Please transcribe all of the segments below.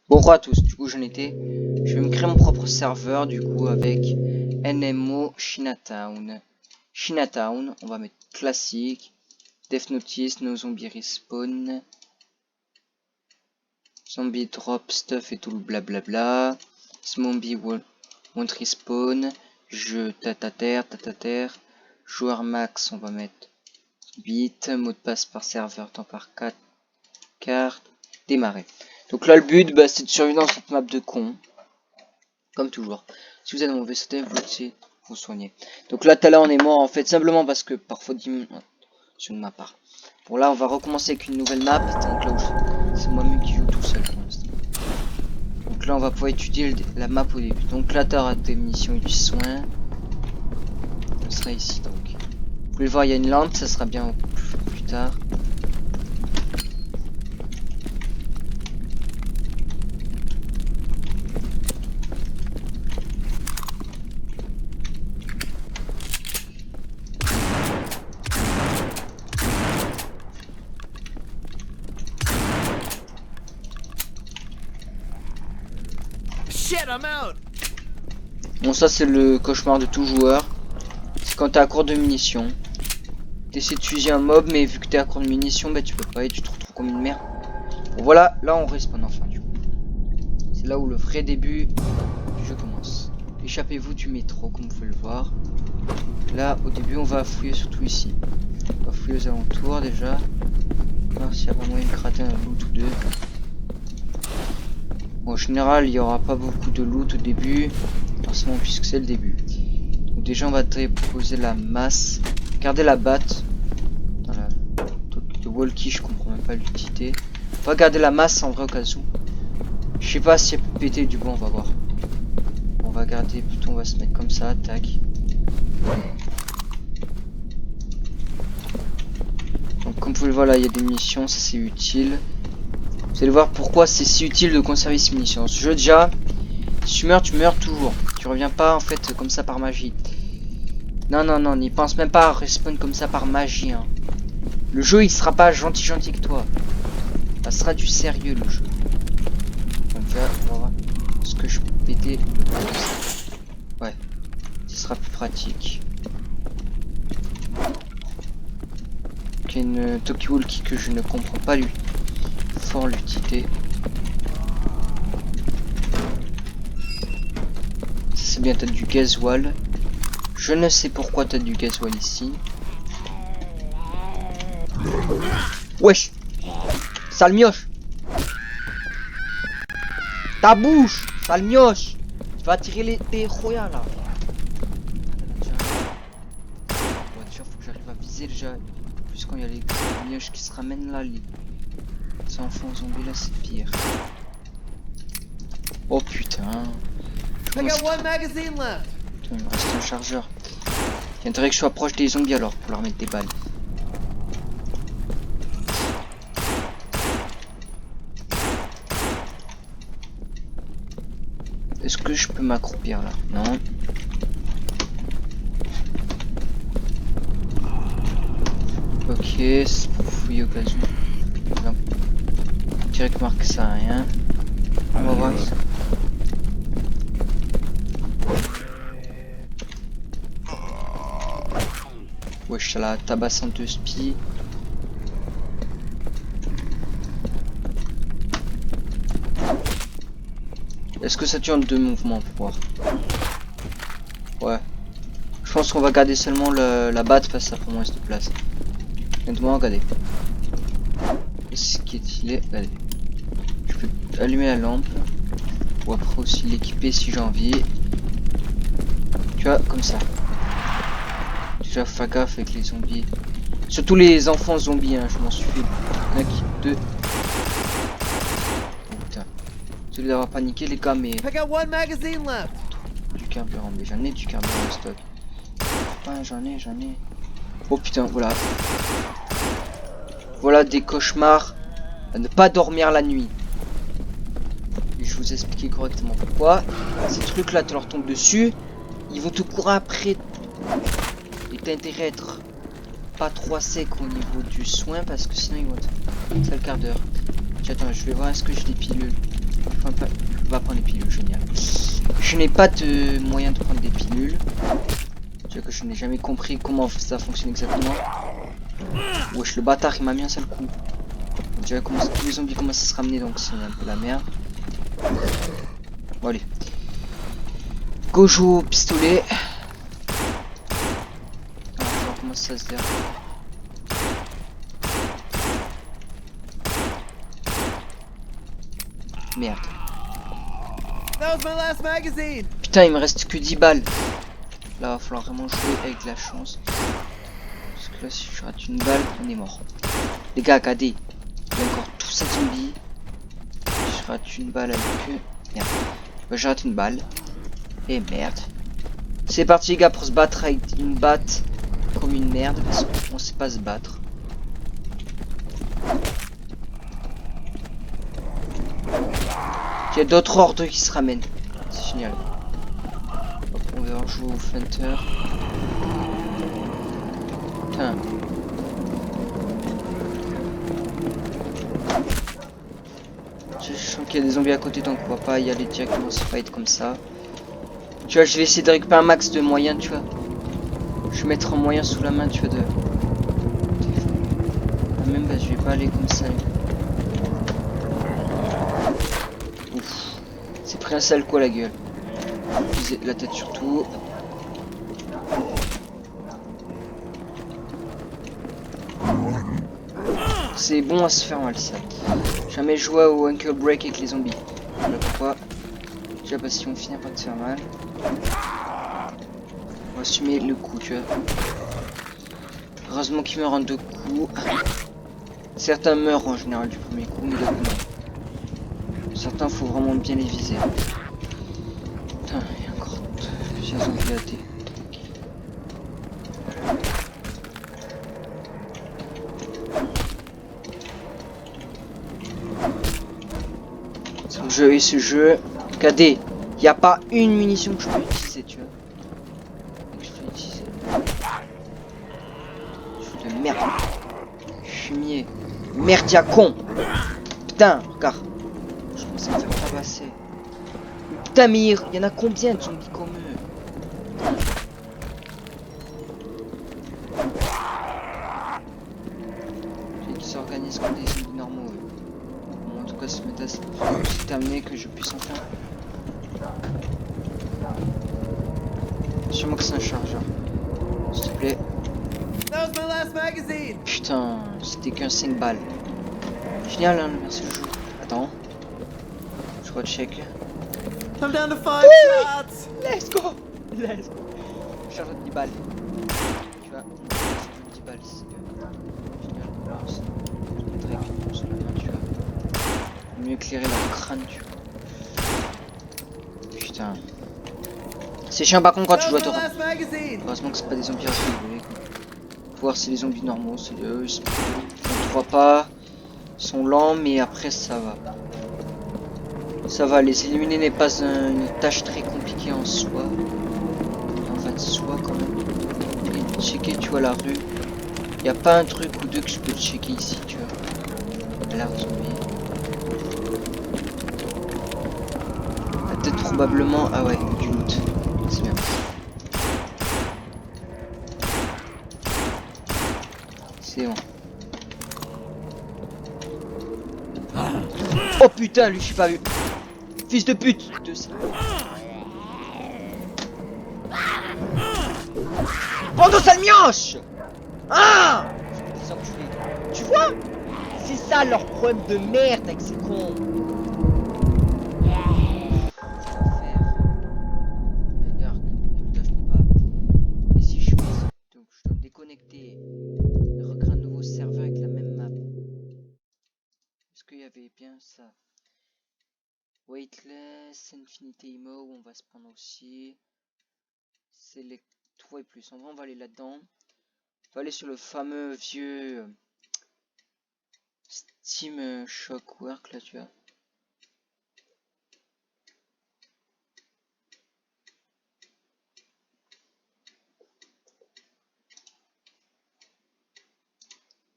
Bonjour à tous, du coup je vais me créer mon propre serveur du coup avec NMO Chinatown. Chinatown, on va mettre classique, Death Notice, no zombie respawn, zombie drop stuff et tout le blablabla, zombie won't respawn, jeu tata terre, joueur max on va mettre bit, mot de passe par serveur, temps par 4 cartes, démarrer. Donc là le but c'est de survivre dans cette map de con. Comme toujours. Si vous êtes dans mon vaisseau, vous essayez vous soigner. Donc là, tout à l'heure, on est mort en fait simplement parce que parfaute diminution de ma part. Bon, là, on va recommencer avec une nouvelle map. Donc là, c'est moi-même qui joue tout seul pour l'instant. Donc là, on va pouvoir étudier la map au début. Donc là, tu auras des munitions et du soin. Ça sera ici donc. Vous pouvez voir, il y a une lampe, ça sera bien plus tard. Bon, ça c'est le cauchemar de tout joueur. C'est quand t'es à court de munitions. T'essaies de fusiller un mob, mais vu que t'es à court de munitions, bah tu peux pas et tu te retrouves comme une merde. Bon, voilà, là on respawn enfin du coup. C'est là où le vrai début du jeu commence. Échappez-vous du métro, comme vous pouvez le voir. Là, au début, on va fouiller surtout ici. On va fouiller aux alentours déjà. Voir s'il y a vraiment une gratter un loot ou deux. Bon, en général, il n'y aura pas beaucoup de loot au début, forcément puisque c'est le début. Donc déjà, on va déposer la masse. Regardez la batte. Dans le walkie, je comprends même pas l'utilité. On va garder la masse en vrai au cas où. Je sais pas si elle peut péter du bon, on va voir. On va garder, plutôt on va se mettre comme ça, tac. Donc comme vous pouvez le voir là, il y a des munitions, ça c'est utile. Vous allez voir pourquoi c'est si utile de conserver ces munitions. Dans ce jeu déjà, si tu meurs toujours. Tu reviens pas en fait comme ça par magie. Non, n'y pense même pas à respawn comme ça par magie. Hein. Le jeu il sera pas gentil que toi. Ça sera du sérieux le jeu. Donc là, on va voir ce que je peux péter. Ouais, ce sera plus pratique. Ok, une Toki Walkie que je ne comprends pas lui. Fort l'utilité. C'est bien, t'as du gasoil. Je ne sais pourquoi t'as du gasoil ici. Wesh, sale mioche. Ta bouche, sale mioche. Tu vas tirer tes royales là. Bon, déjà, faut que j'arrive à viser déjà. Plus quand il y a les mioches qui se ramènent là, les enfants zombies là, c'est pire. Oh putain. Putain, il me reste un chargeur. Il y a intérêt que je sois proche des zombies alors pour leur mettre des balles. Est-ce que je peux m'accroupir là? Non. Ok, c'est pour fouiller au cas où. Non. Direct marque ça à rien. On va voir ça. Wesh, ça la tabassante de spi. Est-ce que ça tue en 2 mouvements pour voir? Ouais. Je pense qu'on va garder seulement la batte parce que ça prend moins de place. Honnêtement, regardez. Ce qui est il est. Allez. Je peux allumer la lampe. Ou après aussi l'équiper si j'ai envie. Tu vois, comme ça. Déjà, fais gaffe avec les zombies. Surtout les enfants zombies, hein, je m'en suis fait. Il y en a qui. 2. Oh putain. Désolé d'avoir paniqué les gars, mais. Du carburant, mais j'en ai du carburant en stock. Ouais, j'en ai. Oh putain, voilà. Voilà des cauchemars à ne pas dormir la nuit. Et je vous expliquer correctement pourquoi. Ces trucs là, tu leur tombes dessus, ils vont te courir après. Et t'as intérêt à être pas trop sec au niveau du soin parce que sinon ils vont te... C'est le quart d'heure. Attends, je vais voir est-ce que j'ai des pilules. Je peux pas prendre des pilules, génial. Je n'ai pas de moyen de prendre des pilules. Tu vois que je n'ai jamais compris comment ça fonctionne exactement. Wesh, le bâtard il m'a mis un seul coup. Tu vois comment tous les zombies commencent à se ramener, donc c'est un peu la merde. Bon allez. Gojo pistolet. Alors, comment ça se fait? Merde. Putain, il me reste que 10 balles. Là, va falloir vraiment jouer avec de la chance. Parce que là, si je rate une balle, on est mort. Les gars, regardez. Il y a encore tous ces zombies. Si je rate une balle avec eux. Merde. Bah, je rate une balle. Et merde. C'est parti, les gars, pour se battre avec une batte comme une merde. Parce qu'on sait pas se battre. Il y a d'autres ordres qui se ramènent. C'est génial. Hop, on va rejouer au Fenter. Putain. Je sens qu'il y a des zombies à côté, donc on va pas y aller directement se fight comme ça. Tu vois, je vais essayer de récupérer un max de moyens, tu vois. Je vais mettre un moyen sous la main, tu vois, de... Même, bah, je vais pas aller comme ça. Ouf. C'est pris un sale coup à la gueule. Viser la tête surtout. C'est bon à se faire mal, ça. Jamais joué au ankle break avec les zombies. Voilà pourquoi. Déjà parce qu'ils vont finir par te faire mal. On va assumer le coup, tu vois. Heureusement qu'ils meurent en 2 coups. Certains meurent en général du premier coup, mais d'autres non. Certains, faut vraiment bien les viser. Putain, il y a encore plusieurs zombies à thé. Ce jeu et ce jeu. Regardez, il n'y a pas une munition que je peux utiliser, tu vois. Je peux utiliser. Je suis de merde. Fumier. Merdia con. Putain, regarde. Je commence à me faire tabasser. Putain, mais il y en a combien de zombies comme eux? Qui s'organisent comme des zombies normaux. Bon, en tout cas, ce méta c'est terminé, que je puisse enfin. Sûrement que c'est un chargeur. S'il te plaît. Putain, c'était qu'un 5 balles. Génial, hein, merci le jeu. Attends. Je recheck. I'm down to 5 shots. Let's go. Let's go. Charge de 10 balles. Tu vois, 10 balles, c'est génial. Je vais mettre avec une bombe sur la main, tu vois. Mieux éclairer leur crâne, tu vois. Putain. C'est chiant par contre quand tu joues à Torah. Heureusement que c'est pas des zombies rapides. Faut voir si les zombies normaux, c'est eux. On ne voit pas. Ils sont lents, mais après ça va. Ça va, les éliminer n'est pas une tâche très compliquée en soi. En fait, soit quand même. Et checker, tu vois, la rue. Il n'y a pas un truc ou deux que je peux checker ici, tu vois. L'air zombie. Peut-être probablement. Ah ouais, du loot. C'est bien. C'est bon. Oh putain, lui, je suis pas vu. Fils de pute de ça. Bando sale mioche. Ah, tu vois? C'est ça leur problème de merde avec ces cons. Regarde, là je peux pas. Et si je fais ça, donc je dois me déconnecter et recréer un nouveau serveur avec la même map. Est-ce qu'il y avait bien ça? Weightless, Infinity Emo, on va se prendre aussi. Select tout et plus. En vrai, on va aller là-dedans. On va aller sur le fameux vieux Steam Shockwork là, tu vois.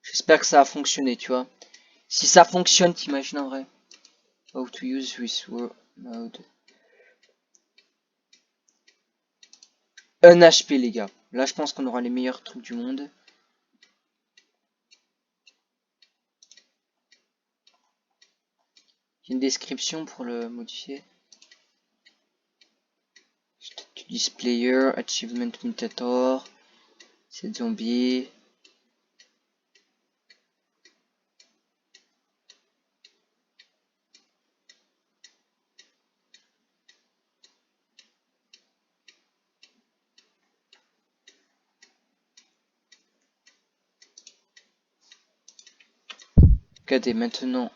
J'espère que ça a fonctionné, tu vois. Si ça fonctionne, t'imagines en vrai. How to use this mode. 1 HP les gars. Là je pense qu'on aura les meilleurs trucs du monde. J'ai une description pour le modifier. Displayer, achievement mutator, c'est zombie. Regardez maintenant.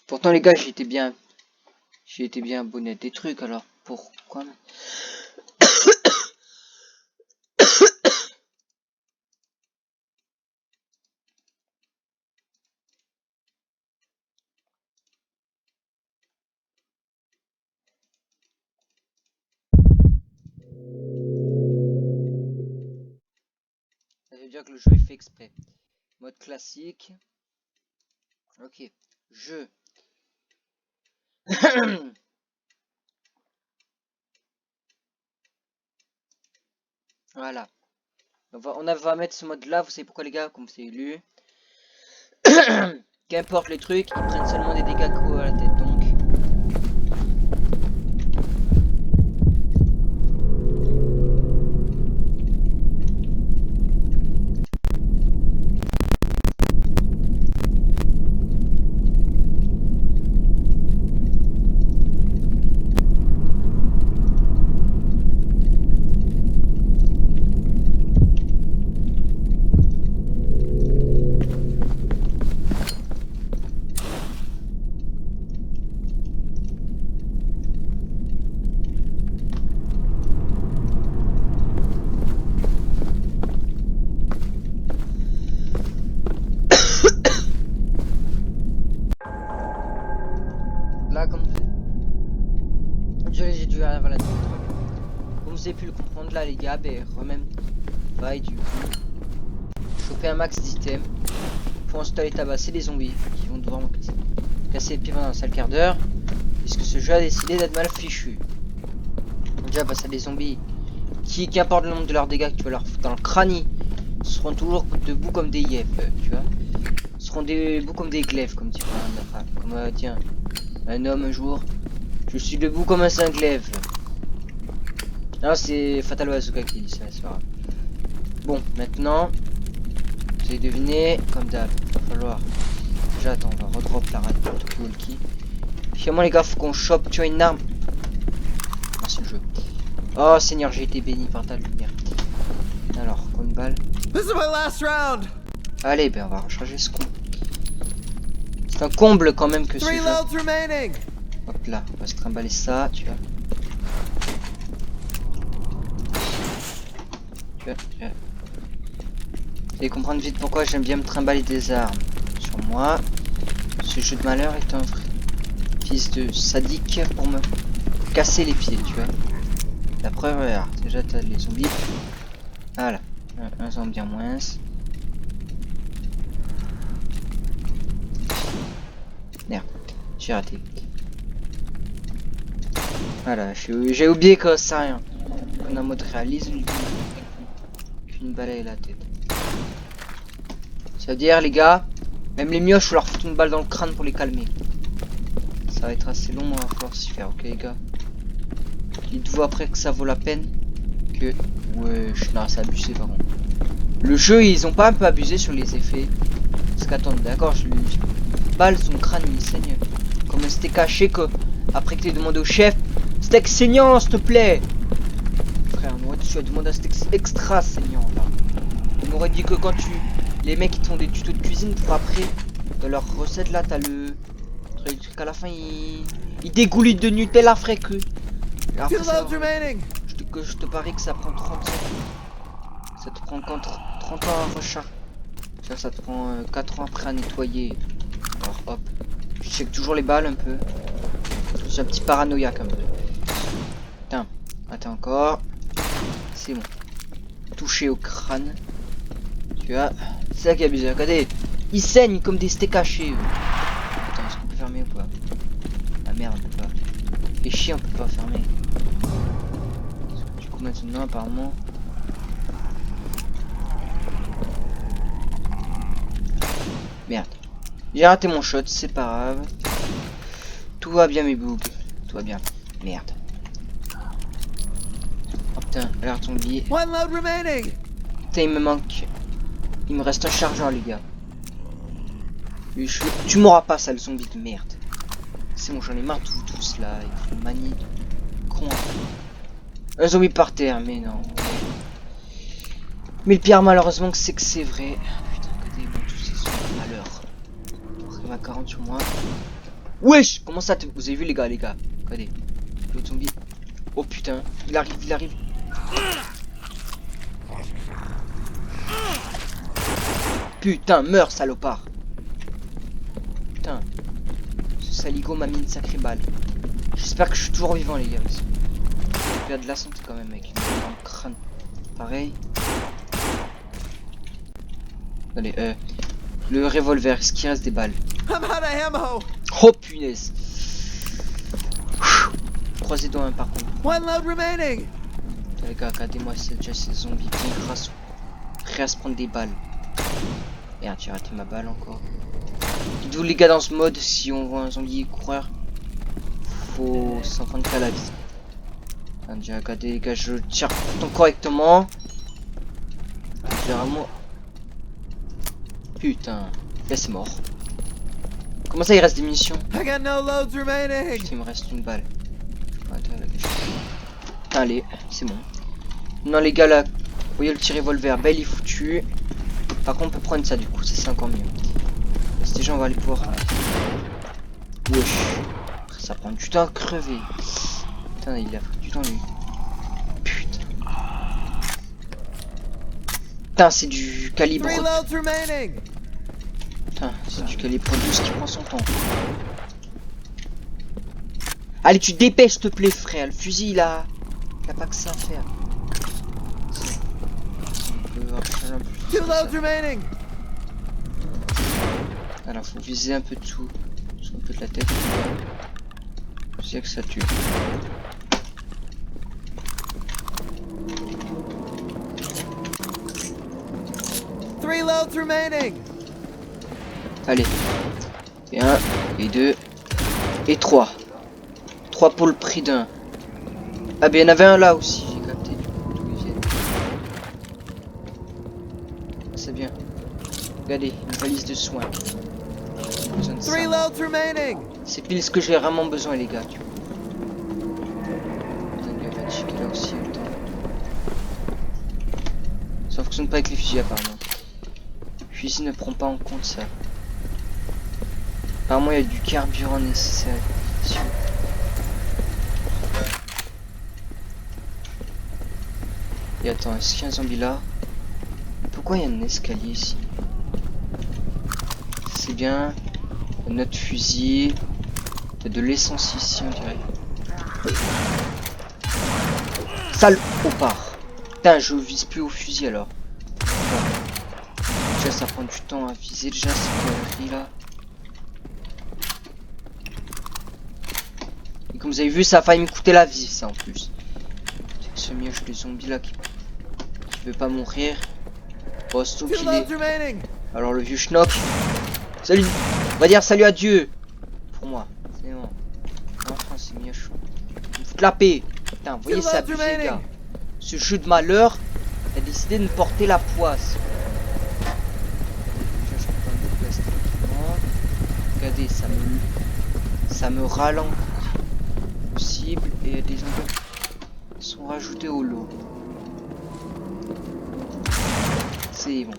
Pourtant les gars j'ai été bien abonné à des trucs alors pourquoi? Ça veut dire que le jeu est fait exprès. Mode classique. Ok. Jeu. Voilà. On va mettre ce mode là, vous savez pourquoi les gars, comme c'est élu. Qu'importe les trucs, ils prennent seulement des dégâts à la tête donc. Là comme j'ai dû avoir la tête. Comme vous avez pu le comprendre là les gars, ben remem vaille du coup. Choper un max d'items. Faut installer tabasser les zombies qui vont devoir me casser les pieds pendant un sale quart d'heure. Puisque ce jeu a décidé d'être mal fichu. Déjà face à des zombies qui importe le nombre de leurs dégâts que tu vas leur foutre dans le crâne, seront toujours debout comme des yeux, tu vois. Seront debout comme des glaives, comme dit comme tiens, un homme un jour. Je suis debout comme un saint glaive. Non, c'est Fatal Bazooka qui dit ça, c'est pas grave. Bon, maintenant, vous avez deviné, comme d'hab, il va falloir. Déjà, attends, on va redrop la rate de walkie. Finalement, les gars, faut qu'on chope, tu as une arme. Ah, c'est le jeu. Oh, Seigneur, j'ai été béni par ta lumière. Alors, combien de balles? This is my last round. Allez, ben, on va recharger ce con. C'est un comble quand même que ce 3 jeu. loads remaining. Hop là, on va se trimballer ça, tu vois. Tu allez comprendre vite pourquoi j'aime bien me trimballer des armes sur moi. Ce jeu de malheur est un vrai fils de sadique pour me casser les pieds, tu vois. La preuve, regarde, déjà t'as les zombies. Voilà, un zombie en moins. Merde, j'ai raté. Voilà, j'ai oublié que ça rien. On a mode réalisme, une balaye la tête. Ça veut dire les gars, même les mioches, faut leur foutre une balle dans le crâne pour les calmer. Ça va être assez long, on va falloir s'y faire, ok les gars. Dites-vous après que ça vaut la peine. Que ouais, non, c'est abusé par contre. Le jeu, ils ont pas un peu abusé sur les effets. Parce qu'attends, d'accord, je lui balle son crâne, il saigne. Comme c'était caché que après que tu aies demandé au chef, steak saignant, s'il te plaît. Frère, moi tu as demandé un steak extra saignant là. On m'aurait dit que quand les mecs ils te font des tutos de cuisine pour après dans leur recette là, t'as le truc à la fin, il dégouline de Nutella frais que. Après, je te parie que ça prend 30 ans. Ça te prend quand 30 ans à recharger. Ça te prend 4 ans après à nettoyer. Alors hop, je check toujours les balles un peu. Je suis un petit paranoïaque un peu. Putain, attends encore. C'est bon. Touché au crâne. Tu vois, c'est ça qui est abusé. Regardez, ils saignent comme des steaks hachés. Attends, est-ce qu'on peut fermer ou pas? Ah merde, on peut pas. Et chier, on peut pas fermer. Du coup, maintenant, apparemment. Merde. J'ai raté mon shot, c'est pas grave. Tout va bien, mes bougs. Tout va bien. Merde. Oh putain, alors ton billet. One load remaining. Putain, il me manque. Il me reste un chargeur, les gars. Tu m'auras pas, sale zombie de merde. C'est bon, j'en ai marre de vous tous là. Ils font manie de con. Un zombie par terre, mais non. Mais le pire, malheureusement, c'est que c'est vrai. Putain, regardez-moi tous ces zombies à l'heure. Il m'a 40 sur moi. Wesh, comment ça vous avez vu, les gars, Regardez. L'autre zombie. Oh putain, il arrive, il arrive. Putain, meurs, salopard. Putain. Ce saligo m'a mis une sacrée balle. J'espère que je suis toujours vivant, les gars. Il y a de la santé quand même, mec. Dans le crâne. Pareil. Allez, le revolver, est-ce qu'il reste des balles? I'm out of ammo. Oh punaise. Croisez doigts, par contre. One load remaining. Les gars, regardez-moi, c'est déjà ces zombies bien grasses. Prêts à se prendre des balles. Merde, j'ai raté ma balle encore. Dites-vous, les gars, dans ce mode, si on voit un zombie coureur, faut s'en prendre qu'à la vie. Déjà, regardez, les gars, je tire pourtant correctement. Généralement. Putain, là c'est mort. Comment ça, il reste des munitions? I got no loads remaining. Putain, il me reste une balle. Attends, là, putain, allez, c'est bon. Non, les gars, là, vous voyez le petit revolver, belle, il est foutu. Par contre, on peut prendre ça du coup, ça c'est encore mieux. Parce que déjà, on va aller pouvoir. Wesh. Ça prend du temps à crever. Putain, il a pris du temps lui. Putain. Putain, c'est du calibre. 3 loads remaining. Putain, c'est du calibre 12 qui prend son temps. Allez, tu te dépêches, s'il te plaît, frère. Le fusil, là. Il a pas que ça à faire. On peut enchaîner un peu plus 2 comme ça. loads remaining. Alors, faut viser un peu de tout. Un peu de la tête. Je sais que ça tue. Three loads remaining. Allez. Et 1, et 2, et 3. 3 pour le prix d'un. Ah ben il y en avait un là aussi, j'ai capté du coup d'où ils viennent. C'est bien. Regardez, une valise de soins. J'ai besoin de ça. 3 loads remaining. C'est pile ce que j'ai vraiment besoin, les gars, tu vois. Putain, il y avait un chic là aussi en même temps. Ça fonctionne pas avec les fusils apparemment. Le fusil ne prend pas en compte ça. Apparemment il y a du carburant nécessaire. Et attends, est-ce qu'il y a un zombie là? Pourquoi il y a un escalier ici? C'est bien. Notre fusil. Il y a de l'essence ici, on dirait. Salopard. Putain, je vise plus au fusil alors. Déjà, ça prend du temps à viser déjà cette connerie là. Et comme vous avez vu, ça a failli me coûter la vie, ça en plus. Ce mioche de zombie là qui veut pas mourir. Oh, c'est tout qu'il est. Alors le vieux schnock. Salut. On va dire salut à Dieu. Pour moi. C'est bon. Enfin, c'est mioche. Il me fout la paix. Putain, vous voyez, c'est abusé, les gars. Ce jeu de malheur a décidé de me porter la poisse. Regardez, ça me ralentit. Possible, et des endroits sont rajoutés au lot. C'est bon.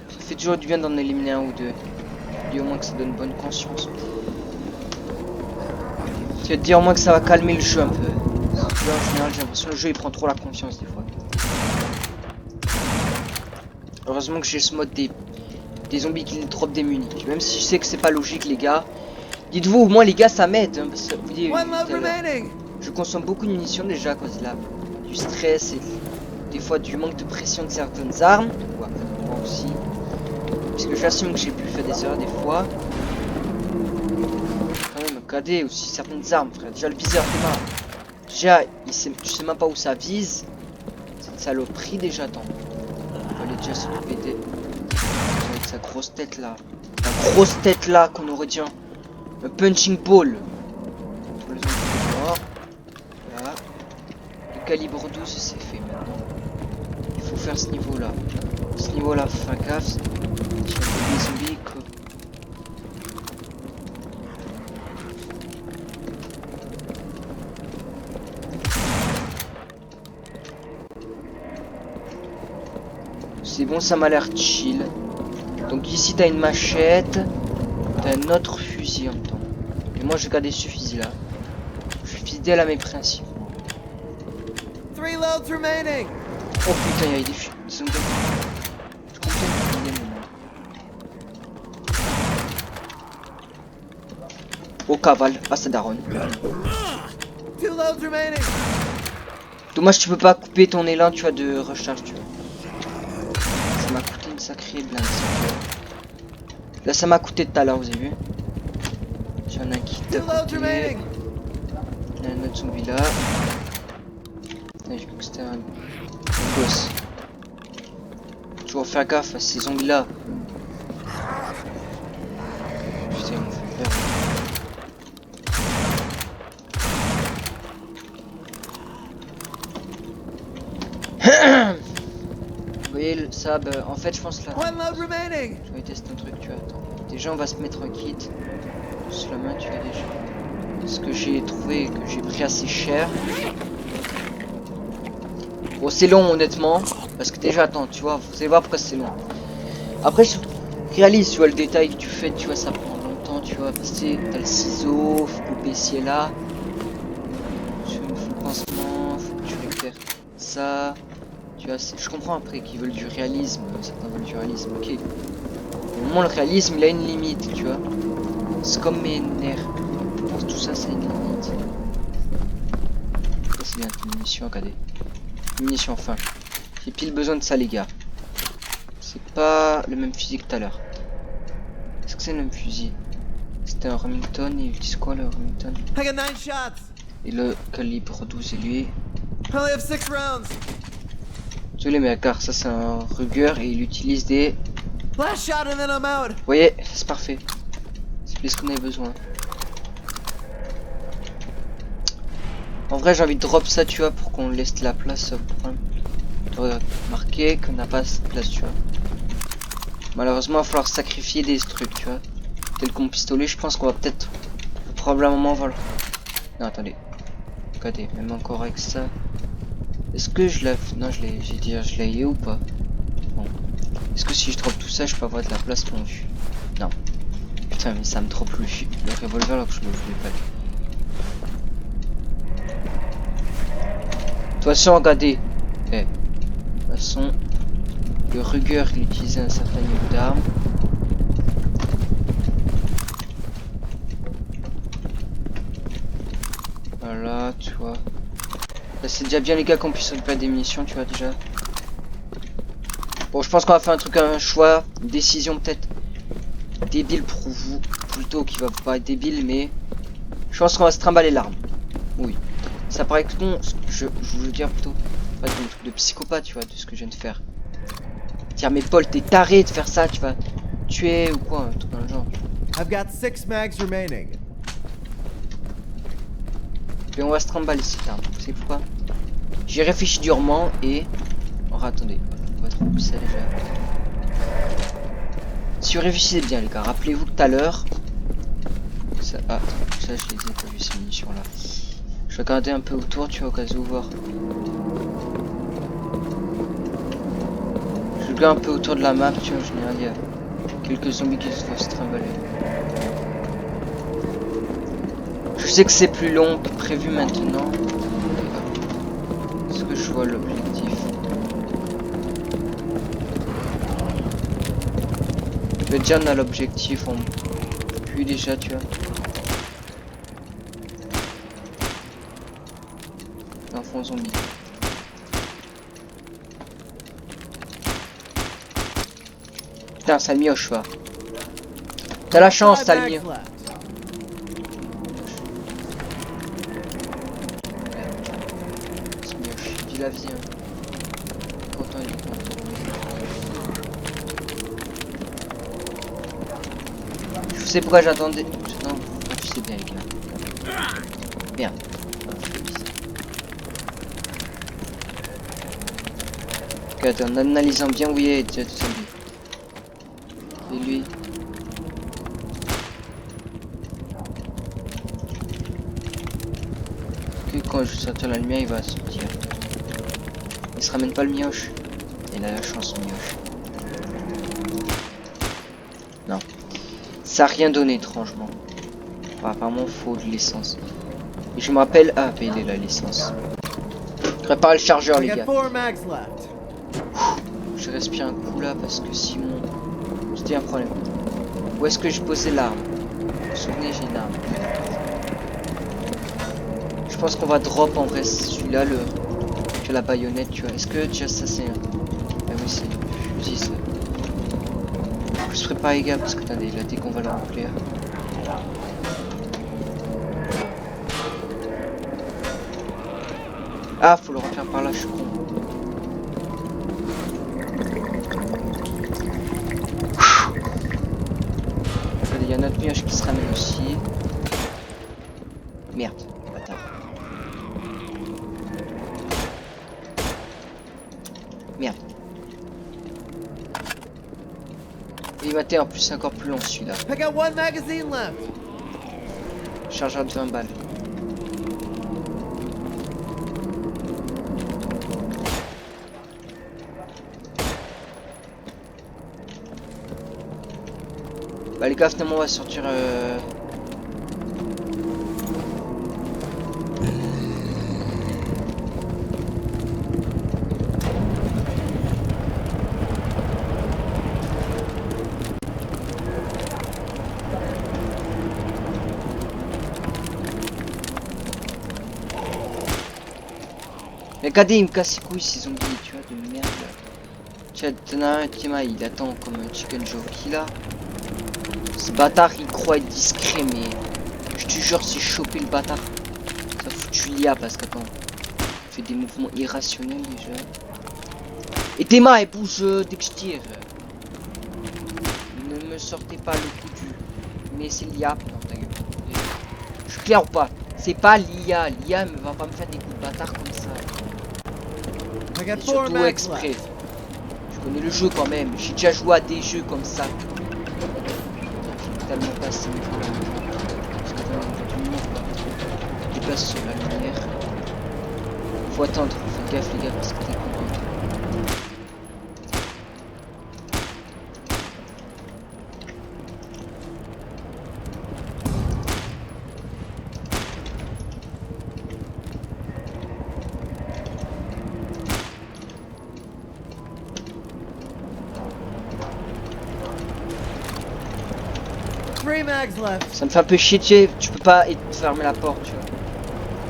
Ça fait toujours du bien d'en éliminer un ou deux. Dis au moins que ça donne bonne conscience. Tu vas te dire au moins que ça va calmer le jeu un peu. En général, j'ai l'impression que le jeu il prend trop la confiance des fois. Heureusement que j'ai ce mode des zombies qui drop des munis. Même si je sais que c'est pas logique, les gars. Dites-vous, au moins les gars, ça m'aide. Hein, parce que vous dites, je consomme beaucoup de munitions déjà à cause de la du stress et des fois du manque de pression de certaines armes. Ouais, moi aussi. Parce que j'assume que j'ai pu faire des erreurs des fois. Quand même, regardez aussi certaines armes, frère. Déjà le viseur démarre. Déjà, tu sais même pas où ça vise. Cette saloperie déjà, attends. On va aller déjà s'occuper des... Avec sa grosse tête là. La grosse tête là qu'on aurait dit un punching ball. Tous les autres morts. Voilà. Le calibre 12 c'est fait maintenant. Il faut faire ce niveau là. Ce niveau là, faut faire gaffe. Il y a des zombies quoi. C'est bon, ça m'a l'air chill. Donc ici t'as une machette, t'as un autre fusil en même temps. Et moi je garde ce fusil là. Je suis fidèle à mes principes. 3 loads remaining. Oh putain, il y a des zombies. Je comprends pas le moment. Oh cavale, ah ça daronne. 2 loads remaining. Dommage tu peux pas couper ton élan tu vois de recharge tu vois. Ça m'a coûté une sacrée blinde. Là ça m'a coûté tout à l'heure, vous avez vu. J'en ai un qui t'a coûté. Il y a un autre zombie là. J'ai cru que c'était un gosse. Toujours faire gaffe à ces zombies là. Putain, ils m'ont fait peur. Vous voyez le sab, en fait je pense là. 1 load remaining. Je vais tester un truc, tu vois. Attends. Déjà on va se mettre un kit. Sous la main tu l'as déjà. Ce que j'ai trouvé que j'ai pris assez cher. Bon c'est long honnêtement. Parce que déjà attends tu vois, vous allez voir pourquoi c'est long. Après je réalise tu vois le détail que tu fais, tu vois ça prend longtemps tu vois. Parce que t'as le ciseau, faut couper ici et là. Tu fais le pansement, faut que tu récupères ça. Tu vois, je comprends après qu'ils veulent du réalisme, certains veulent du réalisme, ok. Au moment le réalisme il a une limite, tu vois. C'est comme mes nerfs. Tout ça c'est une limite. Ça c'est bien, une munition, regardez. Une munition enfin. J'ai pile besoin de ça les gars. C'est pas le même fusil que tout à l'heure. Est-ce que c'est le même fusil? C'était un Remington et ils utilisent quoi le Remington? I got 9 shots. Et le calibre 12 et lui. I only have 6 rounds. Désolé mais car ça c'est un Ruger et il utilise des... Last shot and then I'm out. Vous voyez, c'est parfait. C'est plus ce qu'on avait besoin. En vrai j'ai envie de drop ça tu vois pour qu'on laisse la place pour marquer qu'on n'a pas cette place tu vois. Malheureusement il va falloir sacrifier des trucs tu vois. Tel qu'on pistolet je pense qu'on va peut-être probablement voilà. Non attendez. Regardez, même encore avec ça. Est-ce que je l'ai... Non je l'ai... J'ai dit je l'ai ou pas? Bon. Est-ce que si je drop tout ça je peux avoir de la place pour mon vue? Non. Putain mais ça me drop le revolver alors que je me voulais pas. De toute façon regardez. De toute façon le Ruger il utilisait un certain niveau d'armes. Voilà tu vois. Là c'est déjà bien les gars qu'on puisse récupérer des munitions tu vois déjà. Bon je pense qu'on va faire un truc, un choix, une décision peut-être débile pour vous, plutôt qui va pas être débile mais je pense qu'on va se trimballer l'arme. Oui. Ça paraît que non, je veux dire plutôt pas de truc de psychopathe tu vois de ce que je viens de faire. Tiens mais Paul t'es taré de faire ça, tu vas tuer ou quoi, un truc dans le genre. I've got 6 mags remaining. Et on va se trimballer cette arme, vous savez pourquoi? J'ai réfléchi durement et... Oh attendez, on va trouver ça déjà. Si vous réfléchissez bien les gars, rappelez-vous que tout à l'heure... Ça... Ah, ça je les ai pas vu ces munitions là. Je vais regarder un peu autour, tu vois, au cas où voir. Je regarde un peu autour de la map, tu vois, en général il y a quelques zombies qui se doivent se trimballer. Je sais que c'est plus long que prévu maintenant. Est-ce que je vois l'objectif? Déjà on a l'objectif, on pue déjà tu vois. L'enfant zombie. Putain, ça le mioche, va. T'as la chance, 5 ça le mags mioche. left. Ça le mioche. Il vit la vie, hein. Content, il est content. Je sais pourquoi j'attendais. Non, je sais bien, les gars. Merde. Ok, attends, en analysant bien où il est, tu sais, et lui. Que quand je sortir la lumière, il va sortir. Il se ramène pas le mioche. Il a la chance, le mioche. Non. Ça a rien donné, étrangement. Enfin, apparemment, faut de l'essence. Et je me rappelle. Ah, bah, il est la l'essence. Prépare le chargeur, I les got gars. 4 mags left. Je respire un coup là parce que sinon. C'était un problème. Où est-ce que j'ai posé l'arme? Vous vous souvenez, j'ai une arme. Je pense qu'on va drop en vrai celui-là, le. Que la baïonnette, tu vois. Est-ce que déjà ça c'est un. Ah oui, c'est le fusil ça. Je se prépare les gars parce que attendez, là dès qu'on va le remplir. Ah, faut le remplir par là, je suis con. Attendez, il y a notre mioche qui se ramène aussi. Merde, bâtard. Merde. Il va être en plus encore plus long celui-là. I got 1 magazine left. Chargeur de 20 balles. Bah les gars, finalement on va sortir Mais regardez, il me casse les couilles ces zombies, tu vois, de merde là. Tiens, t'en as un qui il attend comme un chicken jockey là. Ce bâtard il croit être discret, mais je te jure, si je chopé le bâtard, ça foutu l'IA parce qu'attends, il fait des mouvements irrationnels déjà. Et tes mains elles bougent dès que je tire. Ne me sortez pas le coup du. Mais c'est l'IA. Non, ta gueule. Je suis clair ou pas? C'est pas l'IA. L'IA ne va pas me faire des coups de bâtard comme ça. I Et got 4 surtout mags exprès. left. Je connais le jeu quand même. J'ai déjà joué à des jeux comme ça. J'ai tellement passé mes coups. Parce que vraiment, du monde pas. Je déplace sur la lumière. Faut attendre. Fais gaffe les gars parce que t'es con. Mags left. Ça me fait un peu chier, tu peux pas fermer la porte, tu vois.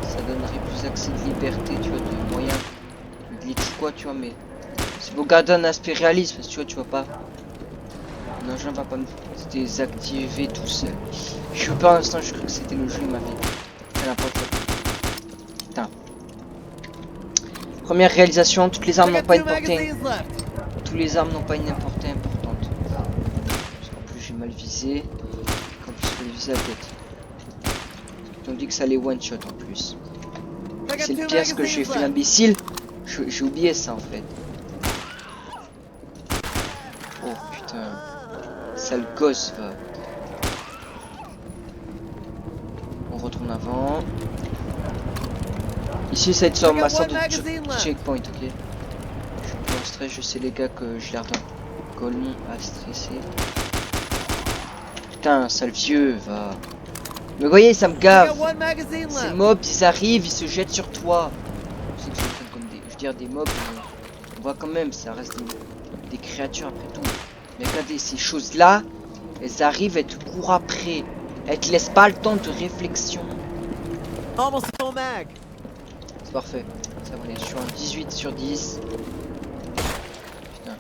Ça donnerait plus accès de liberté, tu vois, de moyens. De glitch ou quoi, tu vois, mais c'est pour garder un aspect réaliste, parce que tu vois, tu vois pas. L'engin va pas me désactiver tout seul. Je suis pas un instant, je crois que c'était le jeu, il m'avait fait n'importe quoi. Putain. Première réalisation, toutes les armes n'ont pas une portée. Toutes les armes n'ont pas une portée importante. Parce qu'en plus j'ai mal visé. En plus, il faut les viser la tête. On dit que ça les one shot en plus. C'est le pire, ce que j'ai fait l'imbécile. J'ai oublié ça en fait. Oh putain. Sale gosse va. On retourne avant. Ici, ça va être sur ma sorte de checkpoint, ok. Je suis plus en stress, je sais les gars que j'ai l'air d'un colon à stresser. Putain, sale vieux va. Mais vous voyez, ça me gave. Ces mobs, ils arrivent, ils se jettent sur toi. Je sais que c'est comme des, je veux dire des mobs, mais on voit quand même, ça reste des créatures après tout. Mais regardez, ces choses-là, elles arrivent, elles te courent après. Elles te laissent pas le temps de réflexion. C'est parfait. Ça va, je suis en 18 sur 10. Putain.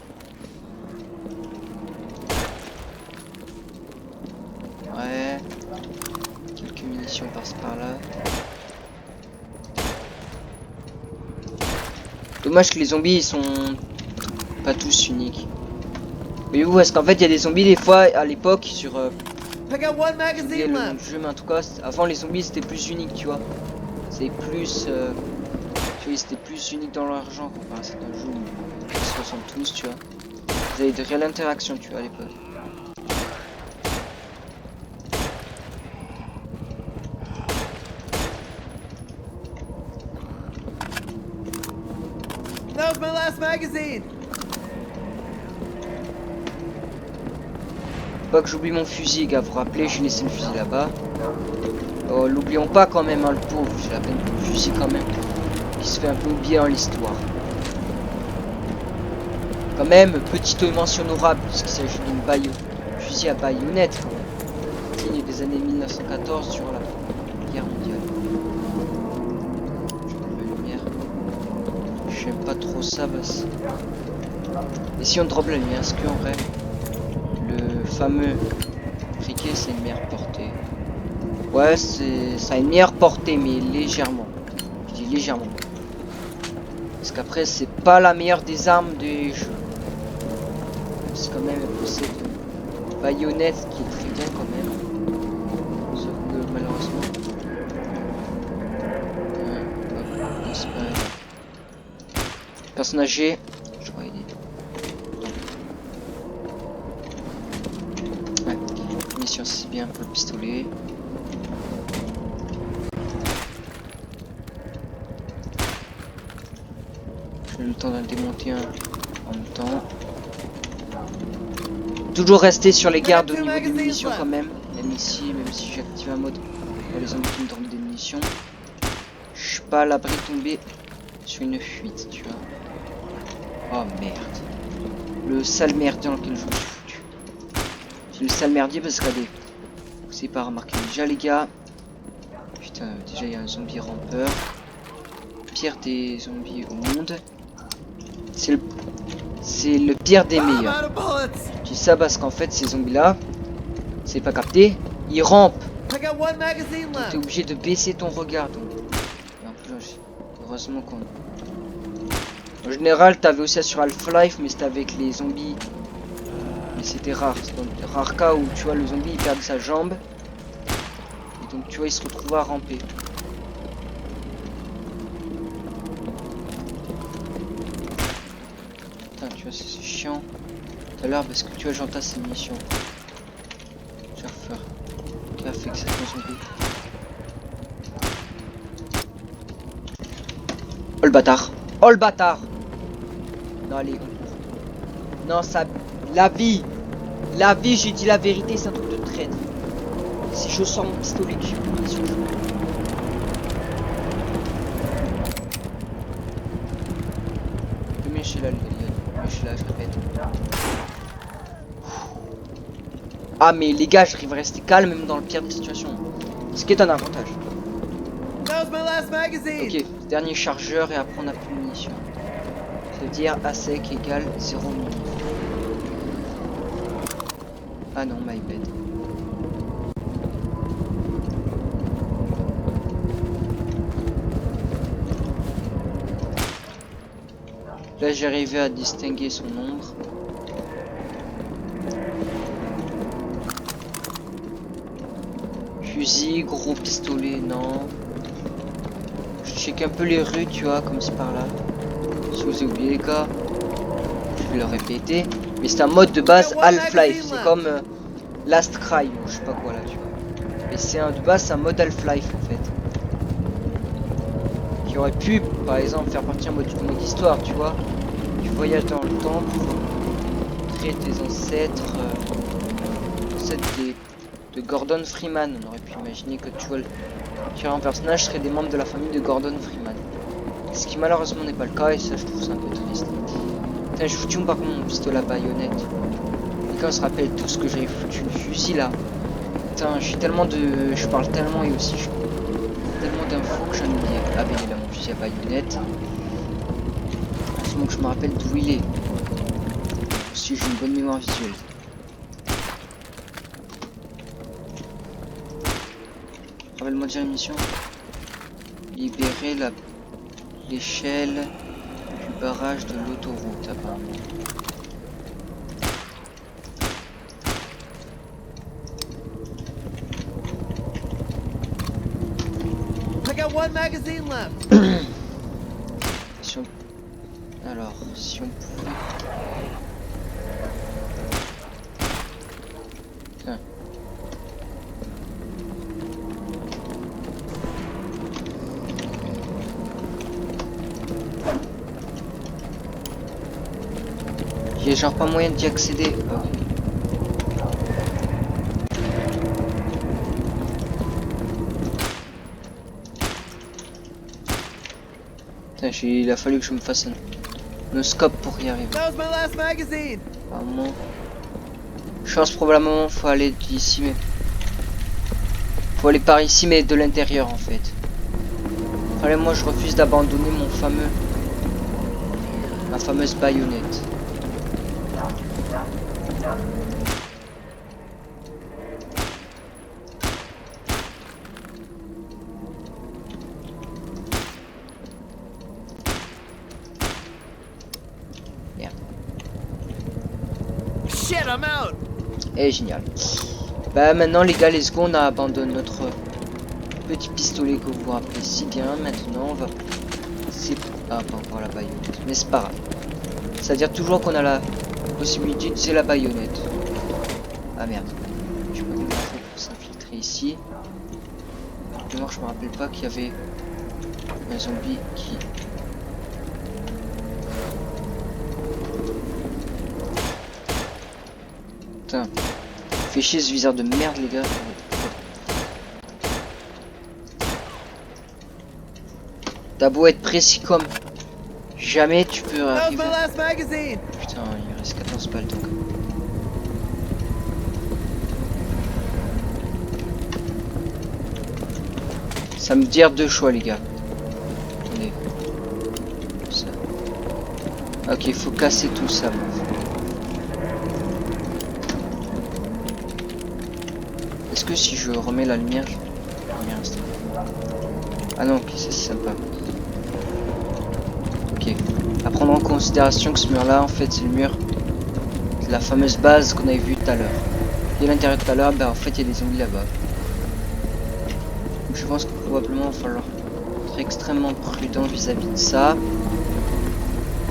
Dommage que les zombies ils sont pas tous uniques. Mais vous, parce qu'en fait il y a des zombies des fois à l'époque sur I got one j'ai oublié magazine le nom left. du jeu, mais en tout cas avant les zombies c'était plus unique, tu vois. C'est plus tu vois, c'était plus unique dans leur genre comparé à certains jeux où ils se ressemblent tous, tu vois. Vous avez de réelles interactions, tu vois, à l'époque. That was my last magazine. Pas que j'oublie mon fusil, gars, vous vous rappelez, j'ai laissé le fusil là-bas. Oh, l'oublions pas quand même, hein, le pauvre, j'ai la peine pour le fusil quand même. Qui se fait un peu oublier dans l'histoire. Quand même, petite mention honorable, puisqu'il s'agit d'une fusil à baïonnette, quand même. Digne des années 1914 durant la Première Guerre mondiale. Je prends la lumière. J'aime pas trop ça, basse. Et si on drop la lumière, est-ce qu'en vrai, le fameux briquet, c'est une meilleure portée? Ouais, ça a une meilleure portée, mais légèrement. Je dis légèrement. Parce qu'après, c'est pas la meilleure des armes des jeux. C'est quand même possède une baïonnette qui est très bien quand même. Sauf que malheureusement. C'est pas... Personne âgé. Je crois aider. Ouais. Mission c'est bien pour le pistolet. J'ai le temps de démonter un en même temps. Toujours rester sur les gardes au niveau des munitions quand même. Même ici, même si j'ai activé un mode pour les zombies qui me donnent des munitions, je suis pas à l'abri de tomber sur une fuite, tu vois. Oh merde. Le sale merdier dans lequel je me suis foutu. C'est le sale merdier parce qu'à des... Vous savez pas remarquer déjà les gars. Putain, déjà il y a un zombie rampeur. Pire des zombies au monde. C'est le pire des I'm meilleurs. out of bullets. Je dis ça parce qu'en fait ces zombies là, c'est pas capté, ils rampent. I got one magazine Donc t'es left. obligé de baisser ton regard. Donc. Et en plus, heureusement qu'on... En général t'avais aussi ça sur Half-Life, mais c'était avec les zombies. Mais c'était rare. C'est dans le rare cas où tu vois le zombie il perd sa jambe. Et donc tu vois il se retrouve à ramper. Putain tu vois c'est chiant. Tout à l'heure parce que tu vois j'entasse ces missions. Je vais refaire. Qui a fait que ça zombie. Oh le bâtard. Oh le bâtard. Non allez. Non ça... La vie. La vie j'ai dit la vérité c'est un truc de traître. Si je sors mon pistolet que j'ai plus de munitions, je... Le là le là je répète. Ah mais les gars j'arrive à rester calme même dans le pire des situations. Ce qui est un avantage. That was my last magazine. Ok, dernier chargeur et après on a plus de munitions. Ça veut dire A sec égale 0 munitions. Ah non, my bad. Là j'ai arrivé à distinguer son ombre. Fusil, gros pistolet, non. Je check un peu les rues, tu vois, comme c'est par là. Si vous avez oublié les gars, je vais le répéter. Mais c'est un mode de base Half-Life. C'est comme Last Cry ou je sais pas quoi là, tu vois. Et c'est un de base, c'est un mode Half-Life en fait. Qui aurait pu, par exemple, faire partie en mode histoire, tu vois. Tu voyages dans le temps pour créer tes ancêtres. De Gordon Freeman. On aurait pu imaginer que tu vois un personnage serait des membres de la famille de Gordon Freeman. Ce qui malheureusement n'est pas le cas et ça je trouve ça un peu triste. Putain je foutu par contre mon pistolet à baïonnette. Et quand on se rappelle tout ce que j'avais foutu le fusil là. Putain j'ai tellement de... Je parle tellement et aussi je... tellement d'infos que j'en ai oublié. Ah ben il est là mon fusil à baïonnette. Heureusement que je me rappelle d'où il est. Aussi j'ai une bonne mémoire visuelle. Rappelle-moi déjà une mission. Libérer l'échelle du barrage de l'autoroute apparemment. I got one magazine left. Si on... Alors, si on pouvait... Tiens. Il y a genre pas moyen d'y accéder. Ah, ok. Putain, il a fallu que je me fasse un scope pour y arriver. That was my last magazine. Apparemment. Je pense probablement faut aller d'ici, mais faut aller par ici, mais de l'intérieur en fait. Allez, moi je refuse d'abandonner ma fameuse baïonnette. Shit, I'm out. Et génial. Bah maintenant les gars, let's go, on abandonne notre petit pistolet que vous vous rappelez si bien. Maintenant on va... Ah, pas encore la baïonnette, mais c'est pas grave. C'est-à-dire toujours qu'on a la possibilité d'utiliser la baïonnette. Ah merde. Je peux pas faire pour s'infiltrer ici. Moi je me rappelle pas qu'il y avait un zombie qui... Putain. Fait chier ce viseur de merde les gars. T'as beau être précis comme jamais, tu peux That was arriver. my last magazine. Putain, il reste 14 balles donc. Ça me dire deux choix les gars. Attendez. Ça. Ok, il faut casser tout ça. Est-ce que si je remets la lumière, ah non, ok, c'est sympa. Ok. À prendre en considération que ce mur là en fait c'est le mur de la fameuse base qu'on avait vu tout à l'heure. Et à l'intérieur tout à l'heure, bah en fait il y a des zombies là-bas. Donc je pense que probablement il va falloir être extrêmement prudent vis-à-vis de ça.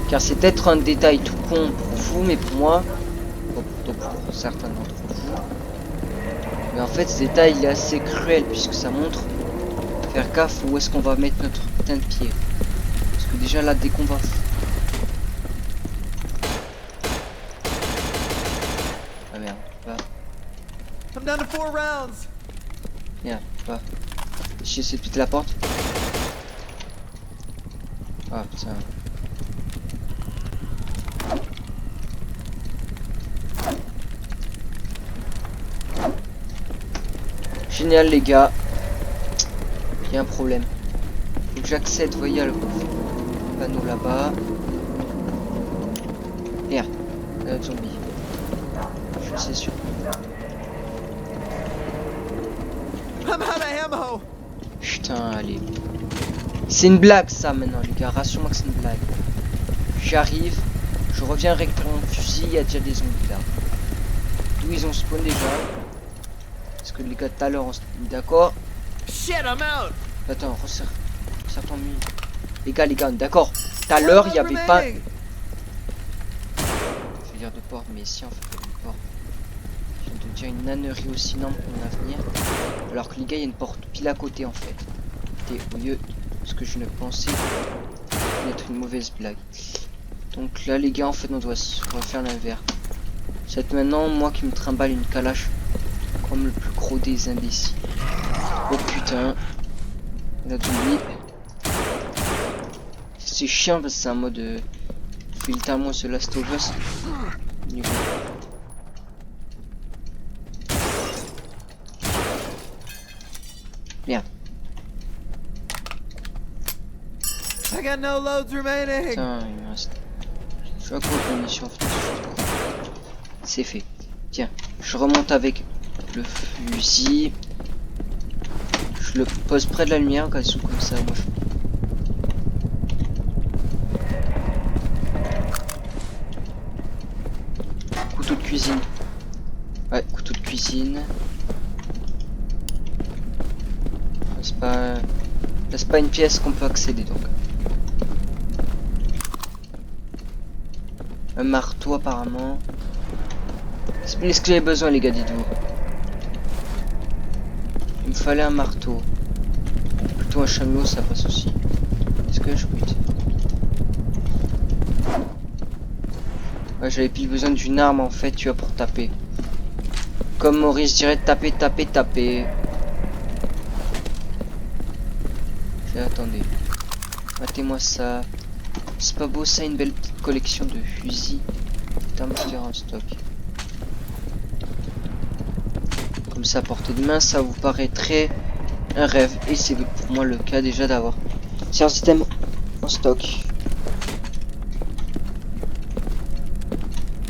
Car c'est peut-être un détail tout con pour vous, mais pour moi, pour certains d'entre vous. Mais en fait ce détail il est assez cruel puisque ça montre faire gaffe où est-ce qu'on va mettre notre putain de pied. Parce que déjà là dès qu'on va... Ah merde, pas. I'm down to 4 rounds. Merde, pas. J'essaie de péter la porte. Ah putain. Génial les gars. Il y a un problème. Faut que j'accède, vous voyez, le panneau là-bas. Merde, un zombie. Je sais sûr. I'm out of ammo. Putain, allez. C'est une blague ça maintenant les gars, rassure-moi que c'est une blague. J'arrive, je reviens récupérer mon fusil, il y a déjà des zombies là. D'où ils ont spawn déjà. Parce que les gars tout à l'heure on se mis d'accord. Shit, I'm out. Attends, resserre ton mine. Les gars, on est d'accord. Tout à l'heure il n'y avait pas... Je vais dire de porte, mais ici en fait il y a une porte. Je viens de dire une nannerie aussi énorme pour mon avenir. Alors que les gars, il y a une porte pile à côté en fait. Et au lieu de ce que je ne pensais être une mauvaise blague. Donc là les gars, en fait on doit refaire l'inverse. C'est maintenant moi qui me trimballe une calache comme le plus gros des imbéciles. Oh putain. La zombie. C'est chiant parce que c'est un mode littéralement ce Last of Us. Niveau. Merde. I got no loads remaining. Putain, il me reste. Je suis à court de munitions. C'est fait. Tiens, je remonte avec le fusil. Je le pose près de la lumière, cas où comme ça, moi je... cuisine. Ouais, couteau de cuisine. C'est pas une pièce qu'on peut accéder donc. Un marteau apparemment. C'est ce que j'avais besoin les gars, dites-vous. Il me fallait un marteau. Plutôt un chameau, ça passe aussi. Est-ce que je peux... Ouais, j'avais plus besoin d'une arme en fait, tu vois, pour taper. Comme Maurice dirait, taper, taper, taper. Attendez. Matez-moi ça. C'est pas beau ça, une belle petite collection de fusils. Thermistor en stock. Comme ça à portée de main, ça vous paraîtrait un rêve. Et c'est pour moi le cas déjà d'avoir un système en stock.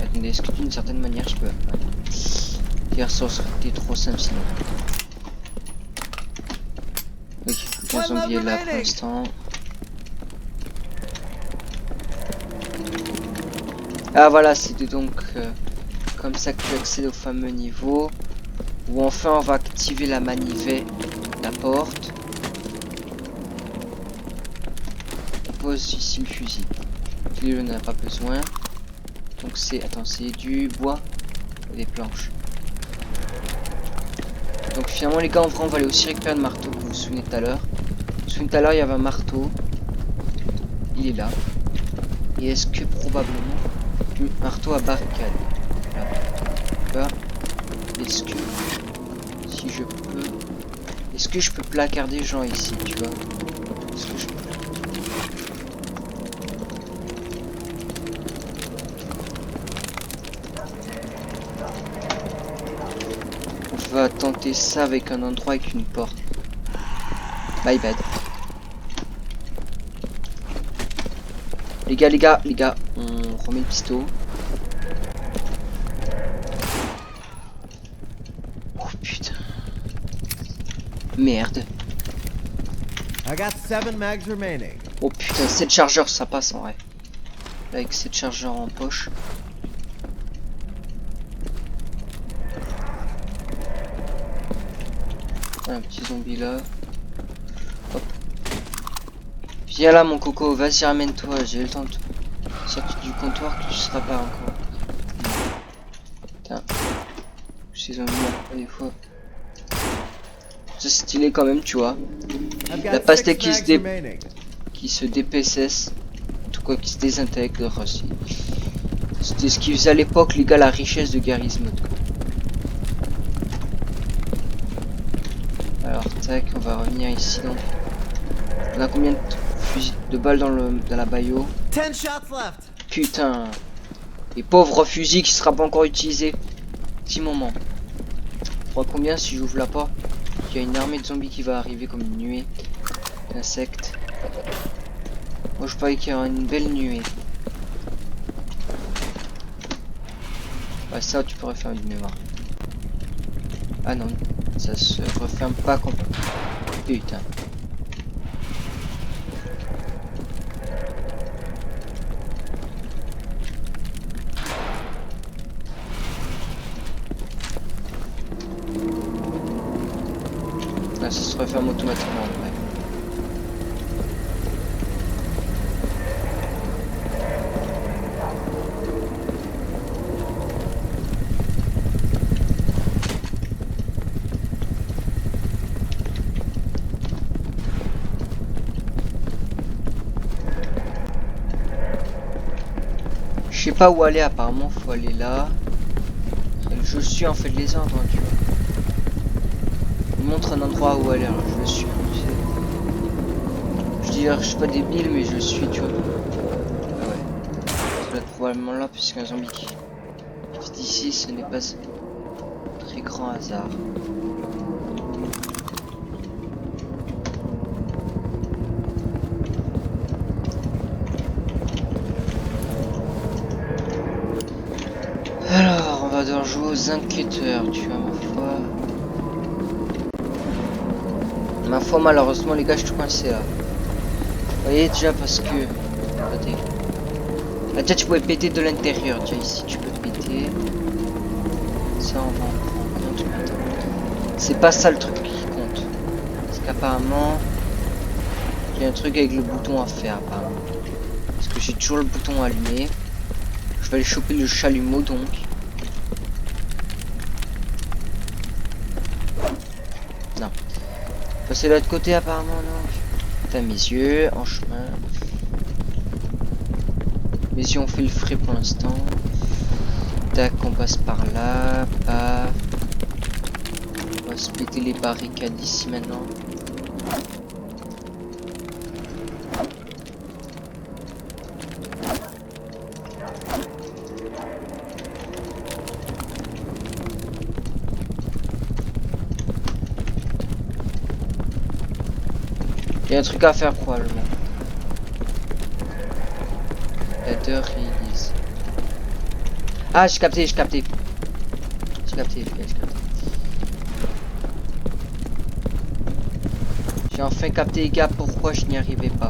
Attendez, est-ce que d'une certaine manière je peux... Car ça serait trop simple sinon. Ok, aucun zombie est là pour l'instant. Ah voilà, c'était donc comme ça que tu accèdes au fameux niveau. Où enfin on va activer la manivelle, la porte. On pose ici le fusil. Lui, on n'en a pas besoin. Donc c'est... Attends, c'est du bois et des planches. Donc finalement les gars, en vrai on va aller aussi récupérer le marteau que vous vous souvenez tout à l'heure. Vous vous souvenez tout à l'heure il y avait un marteau. Il est là. Et est-ce que probablement un marteau à barricade. Là. Est-ce que si je peux... Est-ce que je peux placarder des gens ici, tu vois? Est-ce que je peux... On va tenter ça avec un endroit avec une porte. My bad. Les gars, on remet le pistolet. Oh putain. Merde. I got 7 mags remaining. Oh putain, 7 chargeurs, ça passe en vrai. Avec 7 chargeurs en poche. Un petit zombie là. Hop. Viens là mon coco, vas-y ramène-toi, j'ai le temps de sortir du comptoir que tu seras pas encore. Putain. Je suis zombie des fois. C'est stylé quand même, tu vois. La pastèque qui se dépécesse. En tout cas qui se désintègre aussi. C'était ce qui faisait à l'époque les gars la richesse de Garry's Mod. Alors tac, on va revenir ici donc. On a combien de balles dans la bayo? 10 shots left. Putain. Les pauvres fusils qui sera pas encore utilisé. Petit moment. Je crois combien si j'ouvre la porte? Il y a une armée de zombies qui va arriver comme une nuée d'insectes. Moi je parie qu'il y a une belle nuée. Ouais, ça tu pourrais faire une mémoire. Ah non, ça se referme pas complètement. Putain. Là, ça se referme automatiquement. Ouais. Je sais pas où aller, apparemment faut aller là. Je suis en fait les ordres, tu vois. Il montre un endroit où aller, alors je le suis. Je dis, je suis pas débile, mais je suis, tu vois. Ah ouais. Ça doit être probablement là, puisqu'un zombie qui vit d'ici, ce n'est pas très grand hasard. Alors, on va devoir jouer aux enquêteurs, tu vois, ma foi. Ma foi, malheureusement, les gars, je suis coincé là. Vous voyez, déjà, parce que... Attendez. Là, déjà, tu pouvais péter de l'intérieur. Déjà, ici, tu peux te péter. Ça, on va en prendre compte maintenant. C'est pas ça le truc qui compte. Parce qu'apparemment, il y a un truc avec le bouton à faire, apparemment. Parce que j'ai toujours le bouton allumé. Je vais aller choper le chalumeau, donc. Non. Passer de l'autre côté, apparemment, donc. T'as mes yeux, en chemin. Mes yeux ont fait le frais pour l'instant. Tac, on passe par là. Paf. On va se péter les barricades ici maintenant. Il y a un truc à faire probablement. Ladder release. Ah, j'ai capté, j'ai capté. J'ai capté, j'ai capté. J'ai enfin capté, les gars, pourquoi je n'y arrivais pas.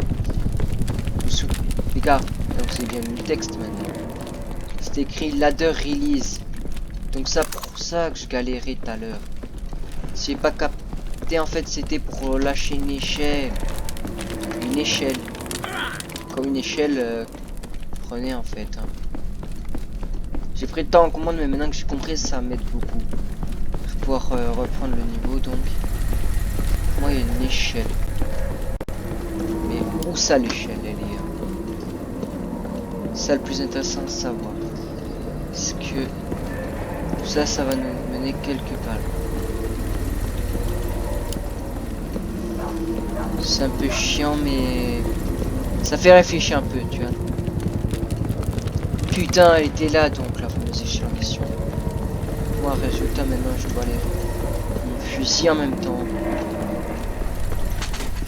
Les gars, donc c'est bien le texte maintenant. C'est écrit ladder release. Donc ça pour ça que je galérais tout à l'heure. Si j'ai pas capté, en fait, c'était pour lâcher une échelle. Une échelle. Comme une échelle, prenez en fait. Hein. J'ai pris le temps en commande, mais maintenant que j'ai compris, ça m'aide beaucoup. Je vais pouvoir reprendre le niveau, donc. Moi, il y a une échelle. Mais où ça, l'échelle, elle est ça le plus intéressant de savoir. Est-ce que tout ça, ça va nous mener quelque part. C'est un peu chiant, mais ça fait réfléchir un peu, tu vois. Putain, elle était là, donc la fameuse échelle en question. Moi, résultat, maintenant, je dois aller mon fusil en même temps.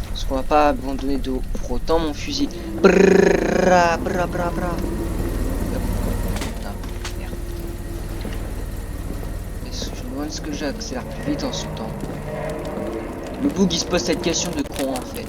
Parce qu'on va pas abandonner d'eau pour autant mon fusil. Bra, bra, bra, bra. Ah, merde. Est-ce que je me demande ce que j'accélère plus vite en ce temps? Le bug il se pose cette question de con en fait.